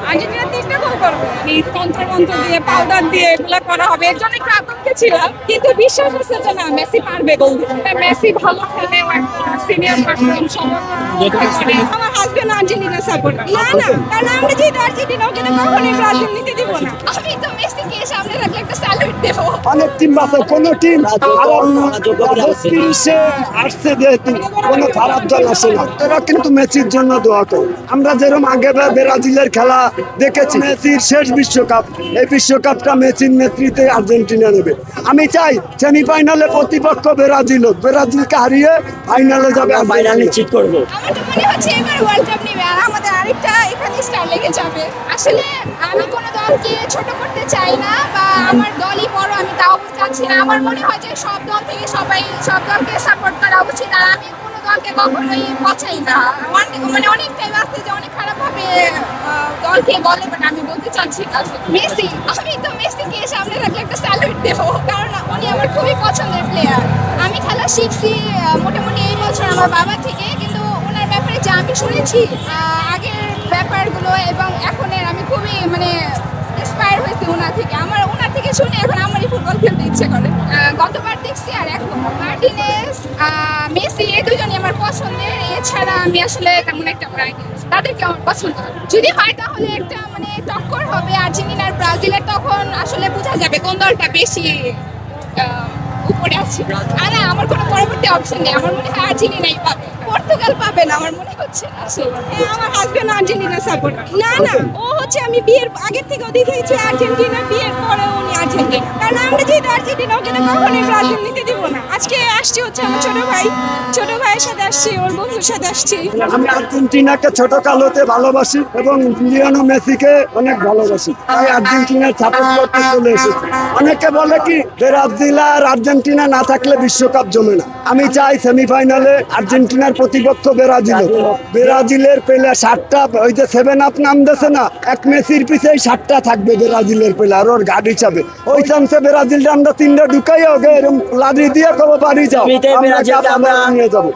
Argentina 3টা গোল করবে। এই তন্ত্র দিয়ে পাউডার দিয়ে এগুলা করা হবে, এর জন্য একটু আতঙ্কে ছিলাম, কিন্তু বিশ্বাস আছে যে না মেসি পারবে গোল দিতে। মেসি ভালো খেলে, সিনিয়র পারসন সবার। আমার হাজবেন্ড আর্জেন্টিনা সাপোর্টার। না না, কারণ আমরা যেহেতু আর্জেন্টিনা, ওকে তো কখনোই ব্রাজিল নিতে দিব না। আমি তো মেসিকে সামনে রাখলে একটা স্যালুট দেবো। অনেক টিম আছে, কোন টিম আসছে যেহেতু কোনো খারাপ দল আসে না, তারা কিন্তু মেসির জন্য দোয়া করে। আমরা যেরকম আগে ব্রাজিলের খেলা দেখেছি, মেসির শেষ বিশ্বকাপ, এই বিশ্বকাপটা মেসির নেতৃত্বে আর্জেন্টিনা নেবে। আমি চাই সেমিফাইনালে প্রতিপক্ষ ব্রাজিল হোক, ব্রাজিলকে হারিয়ে ফাইনালে যাবে, ফাইনাল নিশ্চিত করবো। আমার তো মনে হচ্ছে এবার ওয়ার্ল্ড কাপ নেবে, আর আমাদের আরেকটা এখানে স্টার লেগে যাবে। আসলে আমি কোনো দলকে ছোট করতে চাই না, বা আমার দলই বড় আমি তাও চাচ্ছি না। আমার মনে হয় যে সব দল থেকে সবাই সব দলকে সাপোর্ট করা উচিত, আর আমি কোনো দলকে কখনোই পছাই না। মানে অনেক টাইম আছে যে অনেক খারাপ ভাবে দলকে বলে, বাট আমি বলতে চাচ্ছি না। মেসি, আমি তো মেসিকে সামনে রাখলে একটা স্যালুট দেবো, কারণ উনি আমার খুবই পছন্দের প্লেয়ার। আমি খেলা শিখছি মোটামুটি এই বছর আমার বাবা থেকে, কিন্তু ওনার ব্যাপারে যা আমি শুনেছি আগের ব্যাপারগুলো এবং এখনের, আমি খুবই মানে ইন্সপায়ার হয়েছি ওনার থেকে। ওনার থেকে শুনে এখন আমারই ফুটবল খেলতে ইচ্ছে করে। গতবার দেখছি আর এখন মার্টিনেজ, মেসি এই দুজনই আমার পছন্দের। এছাড়া আমি আসলে তেমন একটা তাদেরকে আমার পছন্দ। যদি হয় তাহলে একটা মানে টক্কর হবে আর্জেন্টিনা আর ব্রাজিলের, তখন আসলে বোঝা যাবে কোন দলটা বেশি উপরে আছে। আর না, আমার কোনো পরবর্তী অপশন নেই। আমার মনে হয় আর্জেন্টিনাই পাবে, পর্তুগাল পাবে না আমার মনে হচ্ছে না। আমার হাজবেন্ড আর্জেন্টিনা সাপোর্টার। না না, ও হচ্ছে আমি বিয়ের আগের থেকে দেখেছি আর্জেন্টিনা, বিয়ের পরে উনি আর্জেন্টিনা। কারণ আমরা যেহেতু আর্জেন্টিনা, ওকে তো কখনোই ব্রাজিল নিতে দিব না। আজকে আসছি হচ্ছে আমার ছোট ভাইয়ের সাথে আসছি, ওর বন্ধুর সাথে আসছি। আমি আর্জেন্টিনাকে ছোট কালোতে ভালোবাসি এবং লিওনেল মেসিকে অনেক ভালোবাসি, তাই আর্জেন্টিনার সাপোর্ট করতে চলে এসেছি। অনেকে বলে কি ব্রাজিল আর আর্জেন্টিনা না থাকলে বিশ্বকাপ জমে না। আমি চাই সেমিফাইনালে আর্জেন্টিনার প্রতিপক্ষ ব্রাজিলের পেলে 7টা, ওই যে 7 আপ নাম দিয়েছে না, এক মেসির পিছে 7টা থাকবে ব্রাজিলের পেলে, আর ওর গাড়ি চাবে। ওই চান্সে ব্রাজিলটা আমরা 3টা ঢুকাই ওকে এরকম লাদি দিয়ে কবে বাড়ি যাও, আমরা নিয়ে যাবো।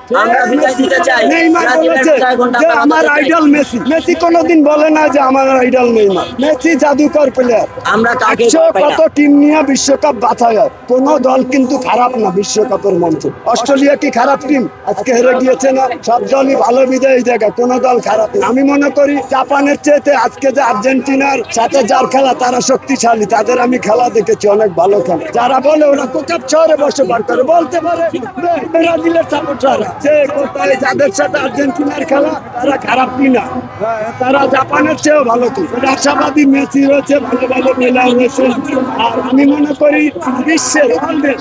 নেইমার বলেছে যে আমার আইডল মেসি। মেসি কোনোদিন বলে না যে আমার আইডল নেইমার। মেসি জাদুকর প্লেয়ার। আমরা কাকে কত টিম নিয়ে বিশ্বকাপ বাছাই হয়, কোন দল কিন্তু খারাপ না বিশ্বকাপের মঞ্চে। অস্ট্রেলিয়া কি খারাপ টিম? আজকে হেরে গিয়েছে না, সব দলই ভালো বিদায় এই জায়গায়, কোন দল খারাপ না। আমি মনে করি জাপানের চেয়ে আজকে যে আর্জেন্টিনার সাথে যার খেলা তারা শক্তিশালী, তাদের আমি খেলা দেখেছি, অনেক ভালো খেলা। যারা বলে ওরা কোকাপ শহরে বসবাস করে, বলতে পারে ব্রাজিলের সাপোর্টাররা যে কোথায় যাদের সাথে আর্জেন্টিনার খেলা তারা খারাপ কিনা, তারা জাপানের চেয়েও ভালো টিম। আশাবাদী মেসি রয়েছে, ভালো ভালো প্লেয়ার রয়েছে। আর আমি মনে করি বিশ্বের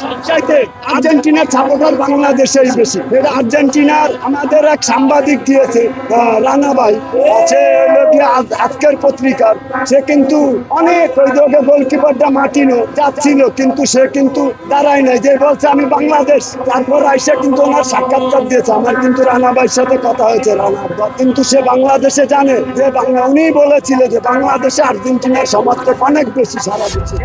সবচাইতে আর্জেন্টিনার সাপোর্টার বাংলাদেশেই বেশি। এটা আর্জেন্টিনার আমাদের এক সাংবাদিক দিয়েছে, রানা ভাই, সে আজকের পত্রিকার, সে কিন্তু অনেক ওই যোগে গোলকিপারটা মার্টিনো যাচ্ছিল, কিন্তু সে কিন্তু দাঁড়ায় নাই, যে বলছে আমি বাংলাদেশ। তারপর আইসা কিন্তু ওনার সাক্ষাৎকার দিয়েছে। আমার কিন্তু রানা ভাইয়ের সাথে কথা হয়েছে, রানা, কিন্তু সে বাংলাদেশে জানে যে উনি বলেছিল যে বাংলাদেশে আর্জেন্টিনার সমর্থক অনেক বেশি সারা দেশে।